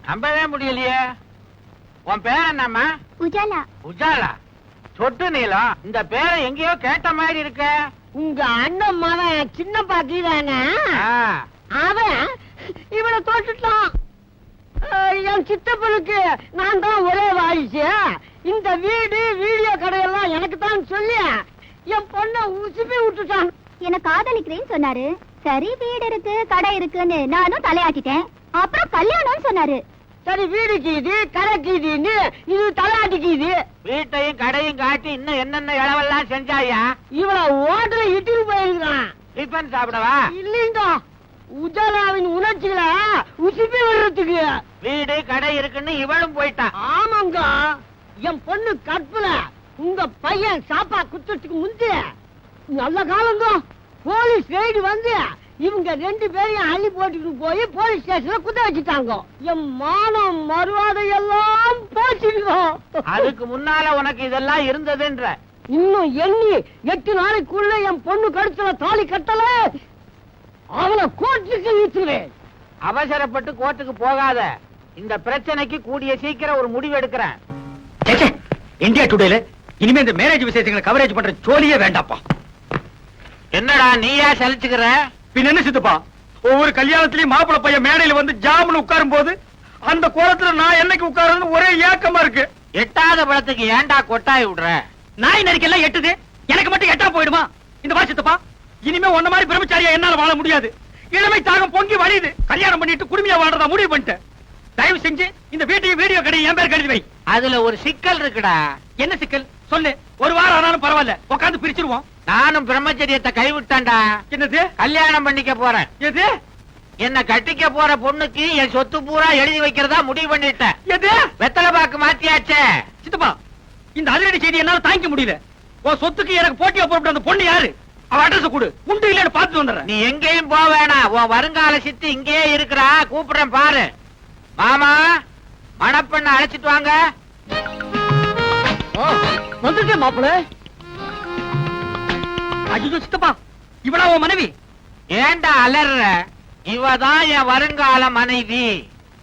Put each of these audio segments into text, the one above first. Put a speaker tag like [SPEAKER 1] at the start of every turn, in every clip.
[SPEAKER 1] நம்பவே முடியலையே. உன் பேர் என்னம்மா?
[SPEAKER 2] உஜாலா.
[SPEAKER 1] உஜாலா? சொட்டு நீளம். இந்த பேரை எங்கேயோ கேட்ட மாதிரி இருக்க.
[SPEAKER 3] உங்க அண்ணன் மகன் சின்ன பாக்கிதானே, அவன் இவனை தோட்டுட்டான். என் சித்தப்பனுக்கு நான் தான் ஒரே வாரிசு. இந்த வீடு வீடியோ கடையெல்லாம் எனக்கு தான் சொல்லி என் பொண்ணை உசுப்பி விட்டுட்டான்.
[SPEAKER 2] என்ன காதலிக்கிறேன்னு சொன்னாரு. சரி, வீடு இருக்கு கடை இருக்குன்னு நானும் தலையாட்டிட்டேன். அப்புறம் கல்யாணம்னு சொன்னாரு.
[SPEAKER 3] சரி, வீடு கீது கடை கீதுன்னு இது தலையாட்டிக்குது.
[SPEAKER 1] வீட்டையும் கடையும் காட்டி இன்னும் என்னென்ன இளவெல்லாம் செஞ்சாயா?
[SPEAKER 3] இவளை ஓட்டல இட்டுக்கு போயிருக்கான்.
[SPEAKER 1] டிஃபன் சாப்பிடவா?
[SPEAKER 3] இல்லைங்க, உஜாலாவின் உணர்ச்சிகளை உசுப்பி வர்றதுக்கு.
[SPEAKER 1] வீடு கடை இருக்குன்னு இவளும் போயிட்டான்.
[SPEAKER 3] ஆமாங்க, என் பொண்ணு கற்பல உங்க பையன் சாப்பா குத்துறதுக்கு முந்தைய நல்ல காலங்க போலீஸ் ரெய்டு வந்து இவங்க 2 பேரையும் அள்ளி போட்டுட்டு போய் போலீஸ் ஸ்டேஷன்ல குத்த வச்சுட்டாங்க. என் மானம் மறுவாதை எல்லாம் போச்சுருக்கோம்.
[SPEAKER 1] அதுக்கு முன்னால உனக்கு இதெல்லாம் இருந்ததுன்ற.
[SPEAKER 3] இன்னும் எண்ணி 8 நாளைக்குள்ள என் பொண்ணு கழுத்துல தாலி கட்டல அவளை கோர்ட்டுக்கு இழுத்துவேன்.
[SPEAKER 1] அவசரப்பட்டு கோர்ட்டுக்கு போகாத. இந்த பிரச்சனைக்கு கூடிய சீக்கிரம் ஒரு முடிவு எடுக்கிறேன்.
[SPEAKER 4] இந்தியா டுடேல இனிமே இந்த மேரேஜ் விசேஷங்களை கவரேஜ் பண்ற ஜோலியே வேண்டாப்பா.
[SPEAKER 1] என்னடா நீயா சலிச்சுக்கிற?
[SPEAKER 4] பின் என்ன சித்தப்பா, ஒவ்வொரு கல்யாணத்திலயும் மாப்பிள பையன் மேடையில வந்து ஜாமுன்னு உட்காரும் போது அந்த கோலத்துல நான் என்னைக்கு உட்காருன்னு ஒரே ஏக்கமா இருக்கு.
[SPEAKER 1] எட்டாத பழத்துக்கு ஏன்டா கொட்டாய் விடுற?
[SPEAKER 4] நாய் நரிக்கெல்லாம் எட்டுது, எனக்கு மட்டும் எட்டா போயிடுமா? இந்த மாதிரி சித்தப்பா, இனிமே ஒன்ன மாதிரி பிரம்மச்சாரியா என்னால வாழ முடியாது. இளமை தாகம் பொங்கி வழியுது. கல்யாணம் பண்ணிட்டு குடுமையா வாழ்றதா முடிவு பண்ணிட்டேன். தயவு செஞ்சு இந்த வீட்டையும் வீடியோ கடையும் என் பேர் கழுதி வை.
[SPEAKER 1] அதுல ஒரு சிக்கல் இருக்குடா.
[SPEAKER 4] என்ன சிக்கல் சொல்லு. ஒரு வாரம் ஆனாலும் பரவாயில்ல, உட்காந்து பிரிச்சிருவோம்.
[SPEAKER 1] நானும் பிரம்மச்சரியத்தை கைவிட்டான்டா.
[SPEAKER 4] என்னது?
[SPEAKER 1] கல்யாணம் பண்ணிக்க போறேன்.
[SPEAKER 4] எது?
[SPEAKER 1] என்ன கட்டிக்க போற பொண்ணுக்கு என் சொத்து பூரா எழுதி வைக்கிறதா முடிவு பண்ணிட்டேன்.
[SPEAKER 4] எது?
[SPEAKER 1] வெத்தலை பாக்கு மாத்தியாச்சே.
[SPEAKER 4] சித்தப்பா, இந்த அதிரடி செய்தி என்னால தாங்கிக்க முடியல. உன் சொத்துக்கு எனக்கு போட்டியா போட்டு அந்த பொண்ணு யாரு? அவ அட்ரஸ் கொடு, உண்டு இல்லன்னு பார்த்துட்டு வந்துடுறேன்.
[SPEAKER 1] நீ எங்கேயும் போக வேணாம். உன் வருங்கால சித்தி இங்கேயே இருக்கிறா. கூப்பிடுறேன் பாரு. மாமா, மணப்பெண்ண அழைச்சிட்டு வாங்க.
[SPEAKER 3] வந்துட்டே மாப்பிள்ள.
[SPEAKER 4] ஐயோ சித்தப்பா, இவளா உன் மனைவி?
[SPEAKER 1] ஏண்டா அலற? இவதான் என் வருங்கால மனைவி.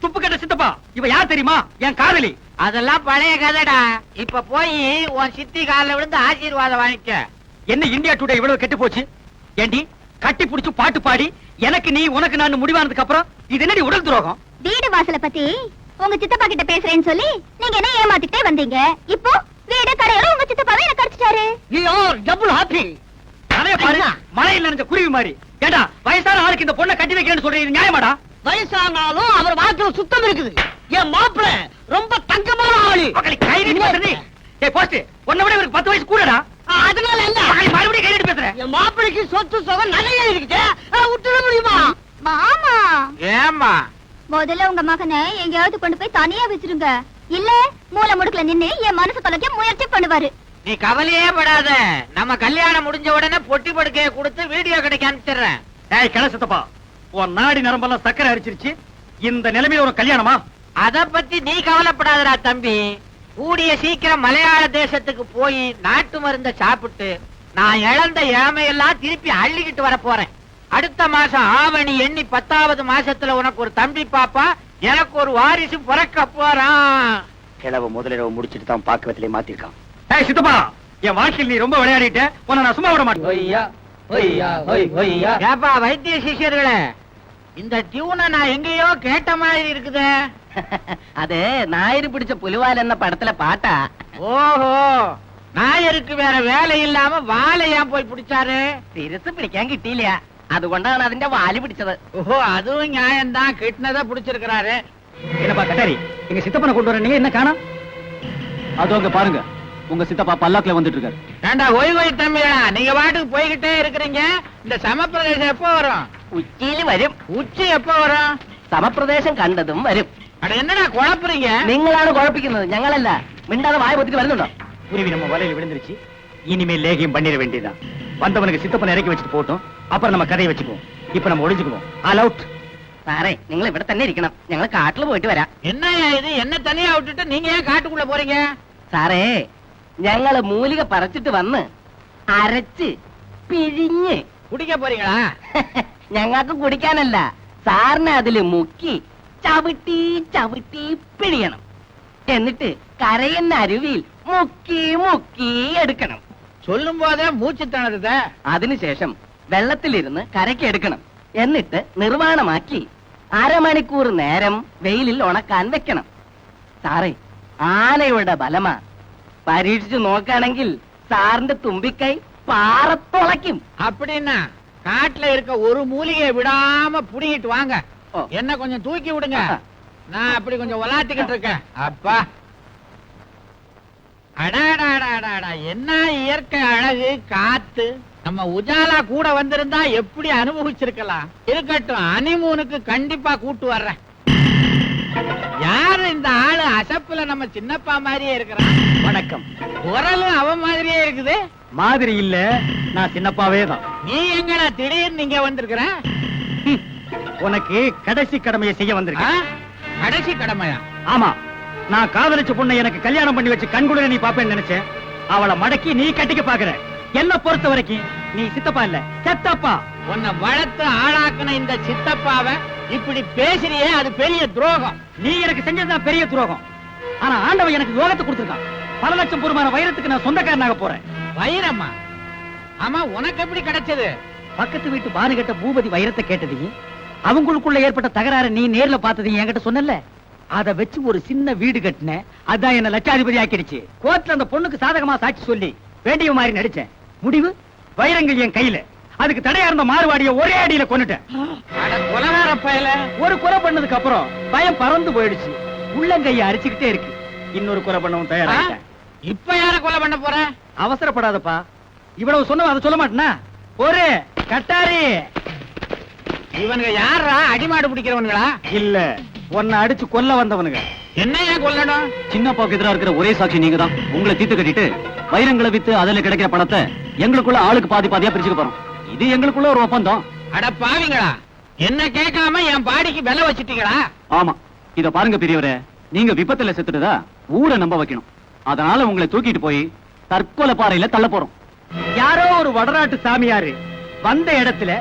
[SPEAKER 4] துப்பு கட்ட சித்தப்பா, இவ யார் தெரியுமா? என் காதலி.
[SPEAKER 1] அதெல்லாம் பழைய கதைடா. இப்ப போய் உன் சித்தி காலில் விழுந்து ஆசீர்வாதம் வாங்கிக்க.
[SPEAKER 4] என்ன இந்தியா டுடே இவ்வளவு கெட்டு போச்சு? ஏண்டி கட்டி புடிச்சு பாட்டு பாடி எனக்கு நீ உனக்கு நான் முடிவானதுக்கு அப்புறம் இது என்னடி உடல் துரோகம்?
[SPEAKER 2] வீடு வாசலை பத்தி உங்க சித்தப்பா கிட்ட பேசுறேன்னு சொல்லி நீங்க என்ன ஏமாத்திட்டே வந்தீங்க. இப்போ வீடு கடையோட உங்க சித்தப்பாவே என்ன கடிச்சிட்டாரு.
[SPEAKER 3] நீ ஆர் டபுள் ஹாப்பி.
[SPEAKER 4] அதே பாரு, மழையில் நனைஞ்ச குருவி மாதிரி. ஏண்டா வயசான ஆளுக்கு இந்த பொண்ணை கட்டி வைக்கிறேன்னு சொல்றீங்க, நியாயமாடா?
[SPEAKER 3] வயசானாலும் அவர் வாழ்க்கையில சுத்தம் இருக்குது. என் மாப்பிள்ள ரொம்ப தங்கமான ஆளு.
[SPEAKER 4] உன்னை விட இவருக்கு 10 வயசு கூடடா.
[SPEAKER 3] அதனால என்ன
[SPEAKER 4] மறுபடியும் கையிட்டு பேசுறேன்.
[SPEAKER 3] என் மாப்பிளைக்கு சொத்து சுகம் நிறைய இருக்குது. விட்டுட முடியுமா?
[SPEAKER 2] மாமா,
[SPEAKER 1] ஏமா
[SPEAKER 2] முதல்ல உங்க மகனை எங்கேயாவது கொண்டு போய் தனியா வச்சிருங்க. இல்ல மூல முடுக்கல நின்னு என் மனசு தொலைக்க முயற்சி பண்ணுவாரு.
[SPEAKER 1] நீ கவலையே படாத. நம்ம கல்யாணம் முடிஞ்ச உடனே பொட்டி படுக்கையை கொடுத்து வீடியோ கடைக்கு அனுப்பிச்சிடுறேன்.
[SPEAKER 4] ஏய் கிளசத்தப்பா, உன் நாடி நரம்பெல்லாம் சக்கரை அரிச்சிருச்சு. இந்த நிலைமையில ஒரு கல்யாணமா?
[SPEAKER 1] அத பத்தி நீ கவலைப்படாதடா தம்பி. கூடிய சீக்கிரம் மலையாள தேசத்துக்கு போய் நாட்டு மருந்த சாப்பிட்டு நான் இழந்த இளமையெல்லாம் திருப்பி அள்ளிக்கிட்டு வர போறேன். அடுத்த மாசம் ஆவணி எண்ணி 10வது மாசத்துல உனக்கு ஒரு தம்பி பாப்பா, எனக்கு ஒரு வாரிசு பிறக்க போறான்.
[SPEAKER 4] கிழவ முதலிரவு முடிச்சிட்டு தான் பாக்குவத்திலே மாத்திருக்கான். ஏய் சித்தப்பா, என் வாழ்க்கையில் நீ ரொம்ப விளையாடிட்ட. உன்னை நான் சும்மா விட மாட்டேன்.
[SPEAKER 1] ஏப்பா வைத்திய சிஷியர்களே, இந்த டியூனை நான் எங்கேயோ கேட்ட மாதிரி இருக்குதே.
[SPEAKER 5] அது ஞாயிறு பிடிச்ச புலிவால் என்ன படத்துல பாட்டா?
[SPEAKER 1] ஓஹோ, நாயருக்கு வேற வேலை இல்லாம வாழை ஏன் போய் பிடிச்சாரு?
[SPEAKER 5] തിരിച്ച് പിടിക്കാൻ കിട്ടിയില്ല, അതുകൊണ്ടാണ് അതിന്റെ വാല് പിടിച്ചത്.
[SPEAKER 1] ஓஹோ, அதுவும் நியாயம்தான். கிட்னதை பிடிச்சிருக்கிறாரு.
[SPEAKER 4] என்னப்பா கட்டாரி, எங்க சித்தப்பனை கொண்டு வர நீங்க என்ன காணோம்? அதோ அங்க பாருங்க, உங்க சித்தப்பா பல்லாக்குல வந்துட்டு இருக்காரு.
[SPEAKER 1] ஏண்டா ஓய் தம்பியா, நீங்க பாட்டுக்கு போய்கிட்டே இருக்கிறீங்க. இந்த சமப்பிரதேசம் எப்போ வரும்?
[SPEAKER 5] ഉച്ചയിൽ വരും.
[SPEAKER 1] உச்சி எப்போ வரும்?
[SPEAKER 5] സമപ്രദേശം കണ്ടതും വരും.
[SPEAKER 1] அட என்னடா குழப்புறீங்க?
[SPEAKER 5] നിങ്ങളാണ് കുഴപ്പിക്കുന്നത്, ഞങ്ങളല്ല. മിണ്ടാതെ വായ പൊത്തിട്ട് വരുന്നുണ്ടോ?
[SPEAKER 4] குருவி நம்ம வலையில விழுந்துருச்சு. இனிமேல் லேகியம் பண்ணிட வேண்டியதான். வந்தவனுக்கு சித்தப்பனை இறக்கி வச்சுட்டு போட்டோம். அப்புறம் நம்ம கதையை வச்சுக்குவோம். இப்ப நம்ம ஒளிஞ்சுக்குவோம். All out.
[SPEAKER 5] സാറേ, നിങ്ങൾ ഇവിടെ തന്നെ ഇരിക്കണം, ഞങ്ങൾ കാട്ടിൽ പോയിട്ട് വരാം.
[SPEAKER 1] என்ன இது? என்ன தனியா விட்டுட்டு நீங்க ஏன் காட்டுக்குள்ள போறீங்க?
[SPEAKER 5] സാറേ, ഞങ്ങള് മൂലിക പറിച്ചിട്ട് വന്ന് അരച്ച് പിഴിഞ്ഞ്
[SPEAKER 1] குடிக்க போறீங்களா?
[SPEAKER 5] ഞങ്ങൾക്ക് കുടിക്കാനല്ല, സാറിനെ അതില് മുക്കി ചവിട്ടി ചവിട്ടി പിഴിയണം. എന്നിട്ട് കരയുന്ന അരുവിയിൽ മുക്കി മുക്കി എടുക്കണം.
[SPEAKER 1] சொல்லும் போதே மூச்சு திணறுதே.
[SPEAKER 5] അതിനുശേഷം വെള്ളത്തിലിരുന്ന് കരയ്ക്ക് എടുക്കണം. എന്നിട്ട് നിർവാണമാക്കി അരമണിക്കൂർ നേരം വെയിലിൽ ഉണക്കാൻ വെക്കണം. സാറേ, ആനയുടെ ബലമാ. പരീക്ഷിച്ചു നോക്കുകയാണെങ്കിൽ സാറിന്റെ തുമ്പിക്കൈ പാറത്തുളയ്ക്കും.
[SPEAKER 1] அப்படின்னா காட்டுல இருக்க ஒரு மூலிகையை விடாம புடிங்கிட்டு வாங்க.
[SPEAKER 5] ஓ.
[SPEAKER 1] என்ன கொஞ்சம் தூக்கி விடுங்க. நான் அப்படி கொஞ்சம் விளாட்டிக்கிட்டு இருக்கேன். அப்பா, அடாடாடாடாடா, என்ன இயற்கை அழகு, காத்து. நம்ம உஜாலா கூட வந்திருந்தா எப்படி அனுபவிச்சிருக்கலாம். இருக்கட்டும், ஹனிமூனுக்கு கண்டிப்பா கூட்டு வர்றேன். யாரு இந்த ஆளு? அசப்புல நம்ம சின்னப்பா மாதிரியே இருக்கிறான்.
[SPEAKER 4] வணக்கம்.
[SPEAKER 1] குரலும் அவன் மாதிரியே இருக்குது.
[SPEAKER 4] மாதிரி இல்ல, நான் சின்னப்பாவே தான்.
[SPEAKER 1] நீ எங்கடா திடீர்னு இங்க வந்திருக்கிற?
[SPEAKER 4] உனக்கு கடைசி கடமையை செய்ய
[SPEAKER 1] ஆ?
[SPEAKER 4] வந்திருக்கேன்.
[SPEAKER 1] கடைசி கடமையா?
[SPEAKER 4] ஆமா, நான் காதலிச்ச பொண்ணை எனக்கு கல்யாணம் பண்ணி வச்சு கண்குள்ள நீ பாப்பேன்னு நினைச்சேன். அவளை மடக்கி நீ கட்டிக்க பாக்குற. என்ன பொறுத்த வரைக்கும் நீ சித்தப்பா இல்ல, செத்தப்பா.
[SPEAKER 1] உன்னை வளர்த்து ஆளாக்குன இந்த சித்தப்பாவை இப்படி பேசுறியே, அது பெரிய துரோகம்.
[SPEAKER 4] நீ எனக்கு செஞ்சதுதான் பெரிய துரோகம். ஆனா ஆண்டவன் எனக்கு யோகத்தை கொடுத்திருக்கான். பல லட்சம் பொறுமான வைரத்துக்கு நான் சொந்தக்காரனாக போறேன்.
[SPEAKER 1] வைரமா? ஆமா, உனக்கு எப்படி கிடைச்சது?
[SPEAKER 4] பக்கத்து வீட்டு பானுகிட்ட பூபதி வைரத்தை கேட்டதையும் அவங்களுக்குள்ள ஏற்பட்ட தகராறு நீ நேர்ல பார்த்ததையும் என்கிட்ட சொன்னல. அத வச்சு ஒரு சின்ன வீடு கட்டினேன். அதான் என்ன லட்சாதிபதி ஆக்கிடுச்சு. கோர்ட்ல அந்த பொண்ணுக்கு சாதகமா சாட்சி சொல்லி வேண்டிய மாதிரி நடிச்சேன். முடிவு, வைரங்கள் என் கையில. அதுக்கு தடையா இருந்த மாறுவாடிய ஒரே அடியில கொன்னுட்டேன்.
[SPEAKER 1] அட கொலகார பயல.
[SPEAKER 4] ஒரு கொலை பண்ணதுக்கு அப்புறம் பயம் பறந்து போயிடுச்சு. உள்ளங்கைய அரிச்சுக்கிட்டே இருக்கு. இன்னொரு கொலை பண்ணவும் தயாராகிட்டேன்.
[SPEAKER 1] இப்ப யார கொலை பண்ண போற?
[SPEAKER 4] அவசரப்படாதப்பா. இவ்வளவு சொன்ன அதை சொல்ல மாட்டேனா? ஒரு கட்டாரி.
[SPEAKER 1] இவனுங்க யாரா? அடிமாடு பிடிக்கிறவனுங்களா?
[SPEAKER 4] இல்ல, உன்னை அடிச்சு கொல்ல வந்தவனுங்க.
[SPEAKER 1] என்ன ஏன் கொல்லணும்?
[SPEAKER 4] சின்னப்பாக்கு எதிரா இருக்கிற ஒரே சாட்சி நீங்க தான். உங்களை தீர்த்து கட்டிட்டு வைரங்களை வித்து அதுல கிடைக்கிற பணத்தை எங்களுக்குள்ள ஆளுக்கு பாதி பாதியா பிரிச்சுக்க போறோம். இது எங்களுக்குள்ள ஒரு ஒப்பந்தம்.
[SPEAKER 1] அட பாவிங்களா, என்ன கேட்காம என் பாடிக்கு விலை வச்சிட்டீங்களா?
[SPEAKER 4] ஆமா, இத பாருங்க பெரியவரே, நீங்க விபத்துல செத்துட்டதா ஊரை நம்ப வைக்கணும். அதனால உங்களை தூக்கிட்டு போய் தற்கொலை பாறையில தள்ள போறோம். யாரோ ஒரு வடநாட்டு சாமியாரு வந்த இடத்துல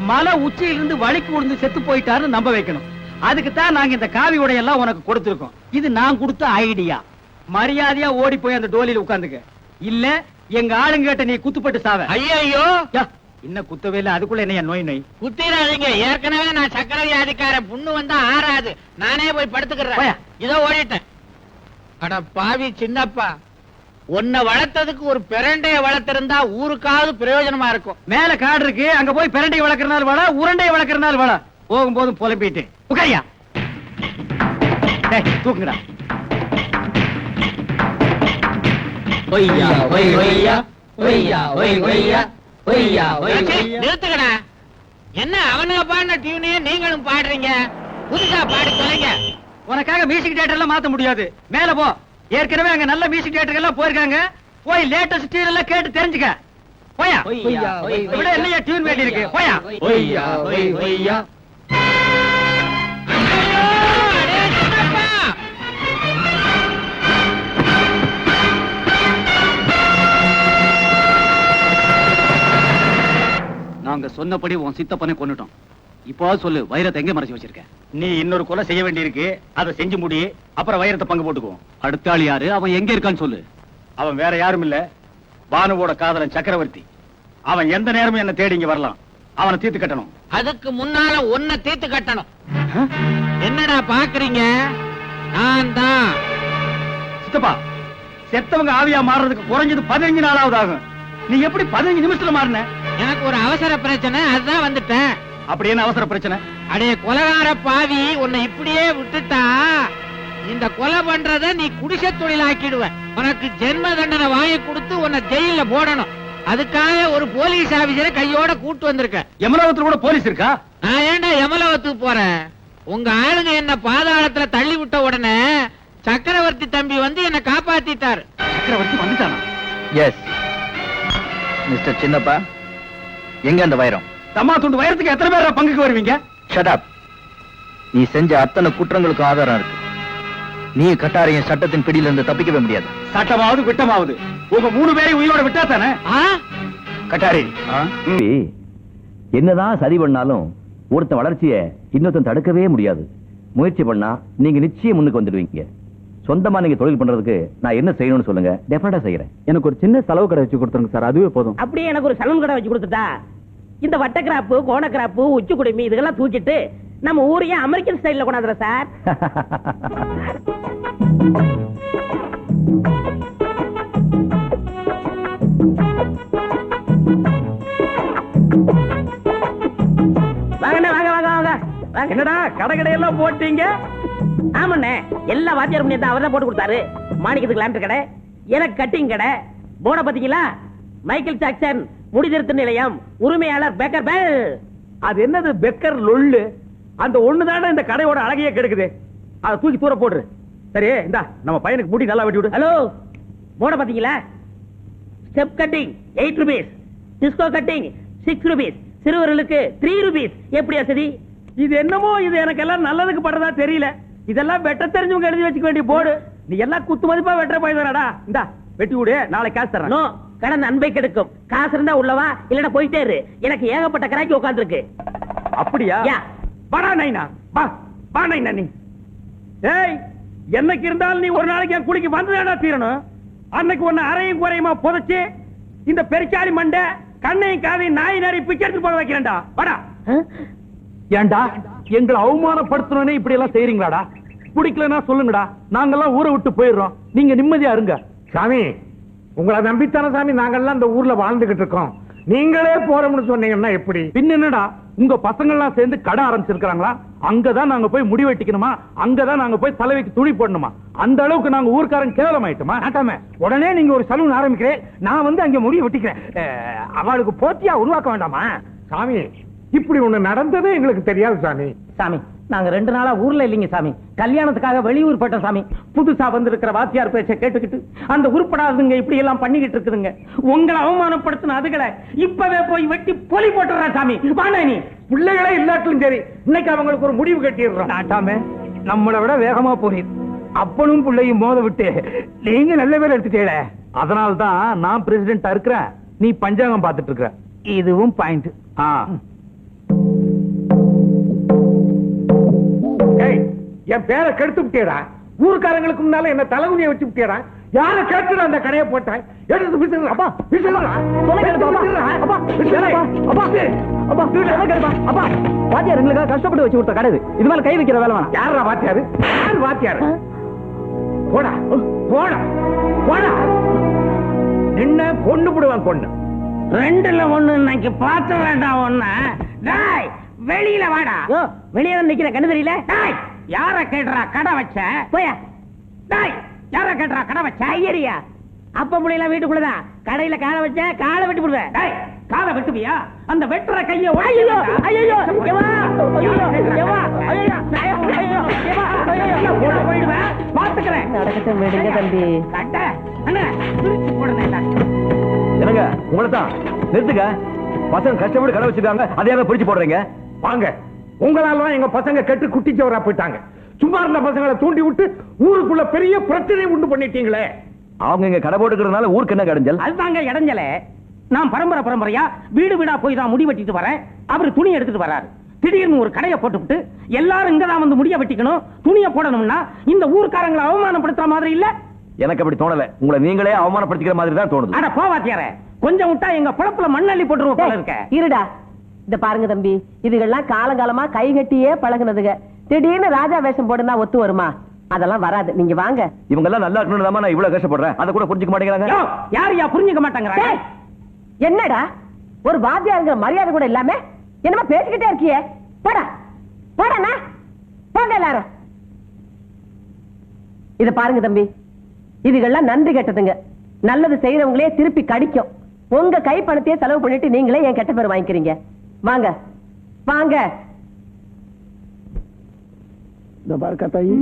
[SPEAKER 4] மலை உச்சியிலிருந்து வழிக்கு விழுந்து செத்து போயிட்டாருன்னு நம்ப வைக்கணும். அதுக்கு தான் நாங்க இந்த காவி உடையெல்லாம் உனக்கு கொடுத்திருக்கோம். இது நான் கொடுத்த ஐடியா. மரியாதையா ஓடி போய் அந்த டோலியில உட்கார்ந்துக்க. இல்ல எங்க ஆளுங்கிட்ட நீ குத்துப்பட்டு சாவ.
[SPEAKER 1] ஐயோ,
[SPEAKER 4] இன்னும் குத்தவே இல்ல, அதுக்குள்ள என்ன நோய் நோய்?
[SPEAKER 1] குத்திராதீங்க. ஏற்கனவே நான் சக்கரை வியாதிக்கார. புண்ணு வந்தா ஆறாது. நானே போய் படுத்துக்கிறேன்.
[SPEAKER 4] போயா.
[SPEAKER 1] இதோ ஓடிட்டேன். அட பாவி சின்னப்பா, உன்னை வளர்த்ததுக்கு ஒரு பிரண்டைய வளர்த்திருந்தா ஊருக்காவது பிரயோஜனமா இருக்கும்.
[SPEAKER 4] மேல காடு இருக்கு, அங்க போய் பிரண்டையை வளர்க்கறனால வாழ, உருண்டையை வளர்க்கறனால வாழ. போகும்போதும் புலம்பிட்டு உட்காரியா. தூக்குங்கடா. ஒய்யா ஒய் ஒய்யா ஒய்யா ஒய் ஒய்யா ஒய்யா ஒய் ஒய்யா.
[SPEAKER 1] நிறுத்துக்கடா. என்ன அவனுங்க பாடின டியூனே நீங்களும் பாடுறீங்க? புதுசா பாடி சொல்லுங்க.
[SPEAKER 4] உனக்காக மியூசிக் தியேட்டர் எல்லாம் மாத்த முடியாது. மேல போ. ஏற்கனவே அங்க நல்ல மியூசிக் தியேட்டர் எல்லாம் போயிருக்காங்க. போய் லேட்டஸ்ட் டியூன் எல்லாம் கேட்டு தெரிஞ்சுக்க. போயா. விட என்னையா டியூன் வேண்டி இருக்கு. போயா. ஒய்யா ஒய் ஒய்யா.
[SPEAKER 1] ஐயோ, அடே சின்னப்பா.
[SPEAKER 4] நாங்க சொன்னபடி உன் சித்தப்பனை கொன்னுட்டோம். இப்போ சொல்லு, வைரத்தை எங்க மறைச்சு வச்சிருக்க? நீ இன்னொரு கொலை செய்ய வேண்டி இருக்கு. அதை செஞ்சு முடி. அப்புறம் வைரத்தை பங்கு போட்டுக்குவோம். அடுத்த ஆள் யாரு? அவன் எங்க இருக்கான்னு சொல்லு. அவன் வேற யாரும் இல்ல, பானுவோட காதலன் சக்கரவர்த்தி. அவன் எந்த நேரமும் என்ன தேடி இங்க வரலாம். அவனை தீர்த்து கட்டணும்.
[SPEAKER 1] அதுக்கு முன்னால ஒன்ன தீர்த்து கட்டணும். என்னடா பாக்குறீங்க? நான் தான்.
[SPEAKER 4] சித்தப்பா, செத்தவங்க ஆவியா மாறுறதுக்கு குறைஞ்சது 15 நாளாவது ஆகும். நீ எப்படி 15 நிமிஷத்துல மாறின?
[SPEAKER 1] எனக்கு ஒரு அவசர பிரச்சனை, அதுதான் வந்துட்டேன்.
[SPEAKER 4] அப்படி என்ன அவசர பிரச்சனை?
[SPEAKER 1] அடே கொலகார பாவி, உன்னை இப்படியே விட்டுட்டா இந்த கொலை பண்றத நீ குடிசை தொழில் ஆக்கிடுவ. உனக்கு ஜென்ம தண்டனை வாங்கி கொடுத்து உன்னை ஜெயில போடணும். அதுக்காக ஒரு போலீஸ் ஆபீசரை கையோட கூட்டு வந்திருக்க.
[SPEAKER 4] யமலோகத்துல கூட போலீஸ் இருக்கா?
[SPEAKER 1] நான் ஏன்டா யமலோகத்துக்கு போறேன்? உங்க ஆளுங்க என்ன பாதாளத்துல தள்ளி விட்ட உடனே சக்கரவர்த்தி தம்பி வந்து என்ன காப்பாத்திட்டாரு.
[SPEAKER 4] சக்கரவர்த்தி வந்துட்டானா?
[SPEAKER 6] எஸ் மிஸ்டர் சின்னப்பா, எங்க அந்த வைரம்?
[SPEAKER 4] தம்மா துண்டு வைரத்துக்கு எத்தனை பேர் பங்குக்கு வருவீங்க?
[SPEAKER 6] Shut up. நீ செஞ்ச அத்தனை குற்றங்களுக்கு ஆதாரம் இருக்கு. நீ கட்டாரையும் சட்டத்தின் பிடியில இருந்து தப்பிக்கவே முடியாது.
[SPEAKER 4] சட்டமாவது விட்டமாவது உங்க 3 பேரை உயிரோட விட்டா தானே? கட்டாரி,
[SPEAKER 7] என்னதான் சதி பண்ணாலும் ஒருத்த வளர்ச்சிய இன்னொருத்தன் தடுக்கவே முடியாது.
[SPEAKER 6] முயற்சி பண்ணா நீங்க நிச்சயம் முன்னுக்கு வந்துடுவீங்க. சொந்தமா நீங்க தொழில் பண்றதுக்கு நான் என்ன செய்யணும்னு சொல்லுங்க, டெஃபினட்டா செய்யறேன். எனக்கு ஒரு சின்ன செலவு கடை வச்சு கொடுத்துருங்க சார், அதுவே போதும்.
[SPEAKER 5] அப்படியே எனக்கு ஒரு சலூன் கடை வச்சு கொடுத்துட்டா இந்த வட்ட கிராப்பு, கோண கிராப்பு, உச்சி குடுமி இதெல்லாம் தூக்கிட்டு நம்ம ஊரையே அமெரிக்கன் ஸ்டைல்ல கொண்டாடுற சார். வாங்க வாங்க வாங்க வாங்க.
[SPEAKER 4] என்னடா கடை கடையெல்லாம் போட்டீங்க?
[SPEAKER 5] ஆமாண்ணே, எல்லா வாத்தியார் பண்ணி அவர் தான் போட்டு கொடுத்தாரு. மாணிக்கத்துக்கு லாண்டர் கடை, எனக்கு கட்டிங் கடை. போன பாத்தீங்களா? மைக்கேல் ஜாக்சன் முடிதிருத்த நிலையம், உரிமையாளர் பெக்கர் பெல்.
[SPEAKER 4] அது என்னது பெக்கர் லொள்ளு? அந்த ஒண்ணுதானே இந்த கடையோட அழகையே கெடுக்குது. அதை தூக்கி தூர போடுற. சரி இந்தா நம்ம பையனுக்கு முடி நல்லா வெட்டி விடு.
[SPEAKER 5] ஹலோ, போன பாத்தீங்களா? Step cutting 8 rupees, disco cutting 6 rupees, சிறுவர்களுக்கு 3 ரூபீஸ். எப்படியா சரி?
[SPEAKER 4] இது என்னமோ இது எனக்கு எல்லாம் நல்லதுக்கு படுறதா தெரியல. இதெல்லாம் வெட்ட தெரிஞ்சவங்க எழுதி வச்சுக்க வேண்டிய போர்டு. நீ எல்லாம் குத்து மதிப்பா வெட்டுற போய்தானடா. இந்தா வெட்டி விடு, நாளைக்கு காசு தரேன்.
[SPEAKER 5] நோ, கடன் அன்பை கெடுக்கும். காசு இருந்தா உள்ளவா, இல்லனா போயிட்டே இரு. எனக்கு ஏகப்பட்ட கராக்கி உட்கார்ந்துருக்கு.
[SPEAKER 4] அப்படியா?
[SPEAKER 5] யா.
[SPEAKER 4] வாடா நைனா, வா வா நைனா. நீ ஏய், என்னைக்கு இருந்தாலும் நீ ஒரு நாளைக்கு என் குளிக்கு வந்துதானா தீரணும். அன்னைக்கு ஒன்னு அரையும் குறையுமா புதைச்சு இந்த பெருச்சாலி மண்டை கண்ணையும் காதையும் நாய் நாரி பிச்சை எடுத்து போக வைக்கிறேன்டா. வாடா. ஏண்டா எங்களை அவமானப்படுத்தணும்னே இப்படி எல்லாம் செய்றீங்களாடா? பிடிக்கலன்னா சொல்லுங்கடா, நாங்கெல்லாம் ஊரை விட்டு போயிடுறோம். நீங்க நிம்மதியா இருங்க.
[SPEAKER 7] சாமி, உங்களை நம்பித்தான சாமி நாங்கெல்லாம் இந்த ஊர்ல வாழ்ந்துகிட்டு இருக்கோம். நீங்களே போறோம்னு சொன்னீங்கன்னா எப்படி?
[SPEAKER 6] பின் என்னடா, உங்க பசங்க எல்லாம் சேர்ந்து கடை ஆரம்பிச்சிருக்காங்களா? அங்கதான் நாங்க போய் முடி வெட்டிக்கணுமா? அங்கதான் நாங்க போய் தலைவைக்கு துணி போடணுமா? அந்த அளவுக்கு நாங்க ஊர்க்காரன் கேவலமாயிட்டோமா?
[SPEAKER 7] நாட்டாம உடனே நீங்க ஒரு சலூன் ஆரம்பிக்கிறேன், நான் வந்து அங்க முடிய வெட்டிக்கிறேன். அவளுக்கு போட்டியா உருவாக்க வேண்டாமா? சாமி, இப்படி ஒண்ணு நடந்ததே எங்களுக்கு தெரியாது சாமி.
[SPEAKER 5] சாமி, நாங்க 2 நாளா ஊர்ல இல்லீங்க சாமி. கல்யாணத்துக்காக வெளியூர் போட்டோம் சாமி. புதுசா வந்திருக்கிற வாத்தியார் பேச்ச கேட்டுக்கிட்டு அந்த உருப்படாதுங்க இப்படி எல்லாம் பண்ணிக்கிட்டு இருக்குதுங்க. உங்களை அவமானப்படுத்தின அதுகளை இப்பவே போய் வெட்டி பொலி போட்டுறா சாமி. வாணா நீ.
[SPEAKER 7] பிள்ளைகளே இல்லாட்டிலும் சரி, இன்னைக்கு அவங்களுக்கு ஒரு முடிவு கட்டிடுறோம்.
[SPEAKER 6] நாட்டாம நம்மளை விட வேகமா போறீர். அப்பனும் பிள்ளையும் மோத விட்டு நீங்க நல்ல பேர் எடுத்துட்டீங்களே. அதனால்தான் நான் பிரசிடென்டா இருக்கிறேன், நீ பஞ்சாங்கம் பார்த்துட்டு இருக்க. இதுவும் பாயிண்ட்.
[SPEAKER 7] என் பேரை கெடுத்து விட்டேடா. ஊர்க்காரங்களுக்கு முன்னால என்ன தலைகுனிய வச்சு விட்டேடா. யார கேட்டு அந்த கடையை போட்டேன்? எடுத்து விட்டுறா. அப்பா விட்டுறா.
[SPEAKER 6] அப்பா, வாத்தியார் எங்களுக்காக கஷ்டப்பட்டு வச்சு கொடுத்த கடை இது மேல கை வைக்கிற வேலை வேணாம்.
[SPEAKER 7] யாரா வாத்தியாரு? யார் வாத்தியாரு? போடா போடா போடா. நின்ன பொண்ணு போடுவான். பொண்ணு
[SPEAKER 5] 2ல 1 இன்னைக்கு பார்த்த வேண்டாம். ஒண்ணு டேய், வெளியில வாடா. வெளியே நிக்கிற கண்ணு தெரியல. டேய், யார கேட்றா கடை வச்ச? போயா. டேய், யார கேட்றா கடை வச்ச? ஐயரியா, அப்ப புள்ளைல வீட்டுக்குள்ளதான். கடையில காலை வச்ச காலை வெட்டி போடுவேன். டேய், காலை வெட்டுவியா? அந்த வெட்டுற கைய ஐயோ ஐயோ போயிடுவேன். பாத்துக்கிறேன். நடக்கட்டும் விடுங்க தம்பி. கட்ட அண்ணா பிரிச்சு போடுறேன்.
[SPEAKER 6] என்னங்க, உங்களை தான் நிறுத்துங்க. பசங்க கஷ்டப்பட்டு கடை வச்சிருக்காங்க, அதையாக பிரிச்சு போடுறீங்க.
[SPEAKER 7] வாங்க. உங்களாலதான் எங்க பசங்க கெட்டு குட்டிச்சவரா போயிட்டாங்க. சும்மா இருந்த பசங்களை தூண்டி விட்டு ஊருக்குள்ள பெரிய பிரச்சனை உண்டு பண்ணிட்டீங்களே.
[SPEAKER 6] அவங்க இங்க கடை போட்டுக்கிறதுனால ஊருக்கு என்ன கடைஞ்சல்?
[SPEAKER 5] அதுதாங்க இடைஞ்சல. நான் பரம்பரை பரம்பரையா வீடு வீடா போய் தான் முடி வெட்டிட்டு வரேன். அவரு துணி எடுத்துட்டு வராரு. திடீர்னு ஒரு கடையை போட்டுவிட்டு எல்லாரும் இங்கதான் வந்து முடிய வெட்டிக்கணும், துணியை போடணும்னா இந்த ஊர்க்காரங்களை அவமானப்படுத்துற மாதிரி இல்ல?
[SPEAKER 6] எனக்கு அப்படி தோணல. உங்களை நீங்களே அவமானப்படுத்திக்கிற மாதிரி தான் தோணுது.
[SPEAKER 5] அட போவாத்தியார, கொஞ்சம் விட்டா எங்க குழப்புல மண்ணள்ளி போட்டுருவோம் போல இருக்க.
[SPEAKER 8] இருடா, இந்த பாருங்க தம்பி, இதுகெல்லாம் காலங்காலமா கை கட்டியே பழகுனதுங்க. திடீர்னு ராஜா வேஷம் போடுனா ஒத்து வருமா? அதெல்லாம் வராது. நீங்க வாங்க.
[SPEAKER 6] இவங்க எல்லாம் நல்லா இருக்கணும் தான் நான் இவ்வளவு கஷ்டப்படுறேன். அதை கூட புரிஞ்சுக்க மாட்டேங்கிறாங்க.
[SPEAKER 5] யாரையா புரிஞ்சுக்க மாட்டேங்கிறாங்க?
[SPEAKER 8] என்னடா ஒரு வாத்தியாருங்கிற மரியாதை கூட இல்லாம என்னமா பேசிக்கிட்டே இருக்கியே? போடா போடா, போங்க எல்லாரும். இத பாருங்க தம்பி, இதுகெல்லாம் நன்றி கெட்டதுங்க. நல்லது செய்யறவங்களே திருப்பி கடிக்கும். உங்க கை பணத்தையே செலவு பண்ணிட்டு நீங்களே என் கெட்ட பேர் வாங்கிக்கிறீங்க. வாங்க வாங்க.
[SPEAKER 9] இந்த பாருக்கா தாயி,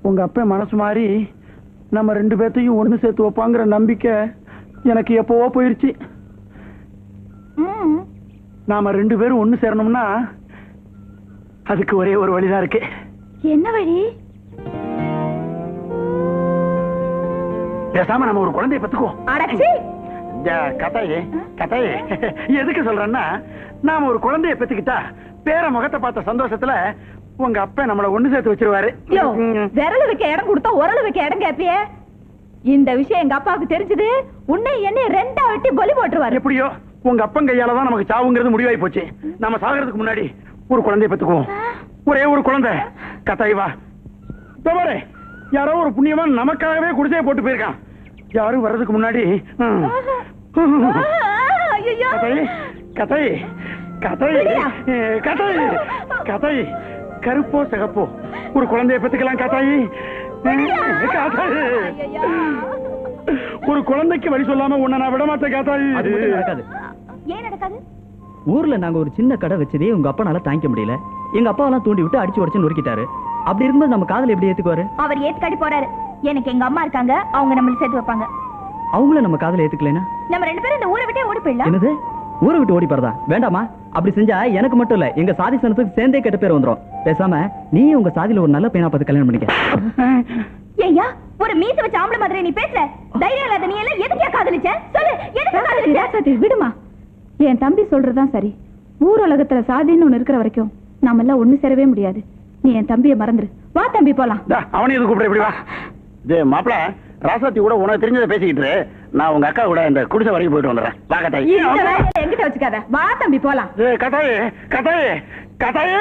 [SPEAKER 9] உங்க அப்பா மனசு மாறி நம்ம 2 பேர்த்தையும் ஒண்ணு சேர்த்து வைப்பாங்கிற நம்பிக்கை எனக்கு எப்பவோ போயிருச்சு. நாம 2 பேரும் ஒண்ணு சேரணும்னா அதுக்கு ஒரே ஒரு வழிதான் இருக்கு.
[SPEAKER 2] என்ன வழி?
[SPEAKER 9] பேசாம நம்ம ஒரு குழந்தைய பெத்துக்குவோம்.
[SPEAKER 2] அடச்சி
[SPEAKER 9] கதையே கதையே எதுக்கு சொல்றேன்னா, நாம ஒரு குழந்தைய பெத்துக்கிட்டா பேர முகத்தை பார்த்த சந்தோஷத்துல உங்க அப்பா நம்மள ஒண்ணு சேர்த்து வச்சிருவாரு.
[SPEAKER 2] விரல் வைக்க இடம் கொடுத்தா உரல் வைக்க இடம் கேப்பியே. இந்த விஷயம் எங்க அப்பாவுக்கு தெரிஞ்சது உன்னை என்னை ரெண்டா வெட்டி பலி போட்டுருவாரு.
[SPEAKER 9] எப்படியோ உங்க அப்பன் கையாலதான் நமக்கு சாவுங்கிறது முடிவாகி போச்சு. நம்ம சாகிறதுக்கு முன்னாடி ஒரு குழந்தைய பெத்துக்குவோம். ஒரே ஒரு குழந்தை. கத்தாய் வா. பாரு, யாரோ ஒரு புண்ணியவான் நமக்காகவே குடிசையை போட்டு போயிருக்கான். யாரும் வர்றதுக்கு முன்னாடி கதை கதை கதை கதை கருப்போ சிகப்போ ஒரு குழந்தைய பெத்துக்கலாம். கத்தாயி ஒரு குழந்தைக்கு வழி சொல்லாம உன்னை நான் விட மாட்டேன். காத்தாயி
[SPEAKER 2] ஏன் நடக்காது?
[SPEAKER 10] ஊர்ல நாங்க ஒரு சின்ன கடை வச்சதே உங்க அப்பனால தாங்கிக்க முடியல. எங்க அப்பாவெல்லாம் தூண்டி விட்டு அடிச்சு உடச்சு நொறுக்கிட்டாரு. அப்படி இருக்கும்போது நம்ம காதல எப்படி ஏத்துக்குவாரு?
[SPEAKER 2] அவர் ஏத்துக்காடி போறாரு. எனக்கு எங்க அம்மா இருக்காங்க, அவங்க நம்மள சேர்த்து வைப்பாங்க.
[SPEAKER 10] அவங்கள நம்ம காதல ஏத்துக்கலைனா
[SPEAKER 2] நம்ம ரெண்டு பேரும் இந்த ஊரை விட்டே ஓடி போயிடலாம்.
[SPEAKER 10] என்னது ஊரை விட்டு ஓடி போறதா? வேண்டாமா. அப்படி செஞ்சா எனக்கு மட்டும் இல்ல எங்க சாதி சனத்துக்கு சேர்ந்தே கெட்ட பேர் வந்துரும். பேசாம நீ உங்க சாதியில ஒரு நல்ல பையனா பார்த்து கல்யாணம் பண்ணிக்க.
[SPEAKER 2] ஏய்யா, ஒரு மீச வச்ச ஆம்பளை மாதிரி நீ பேசுற. தைரியம் இல்லாத நீ எல்லாம் எதுக்கே காதலிச்ச? சொல்லு, எதுக்கு காதலிச்ச? சதி விடுமா. என் தம்பி சொல்றதுதான் சரி. ஊர் உலகத்துல சாதின்னு ஒண்ணு இருக்கிற வரைக்கும் நாம எல்லாம் ஒண்ணு சேரவே முடியாது. நீ என் தம்பியை மறந்துரு. வா தம்பி போலாம்.
[SPEAKER 9] அவனையும் இது கூப்பிட. இப்படி வா. மாப்பிள, ராசாத்தி கூட உனக்கு தெரிஞ்சதை பேசிக்கிட்டு நான் உங்க அக்கா கூட இந்த குடிசை வரைக்கும் போயிட்டு வந்துடுறேன். வா கட்டாயி.
[SPEAKER 2] எங்கிட்ட வச்சுக்காத. வா தம்பி போலாம்.
[SPEAKER 9] கட்டாயே கட்டாயே கட்டாயே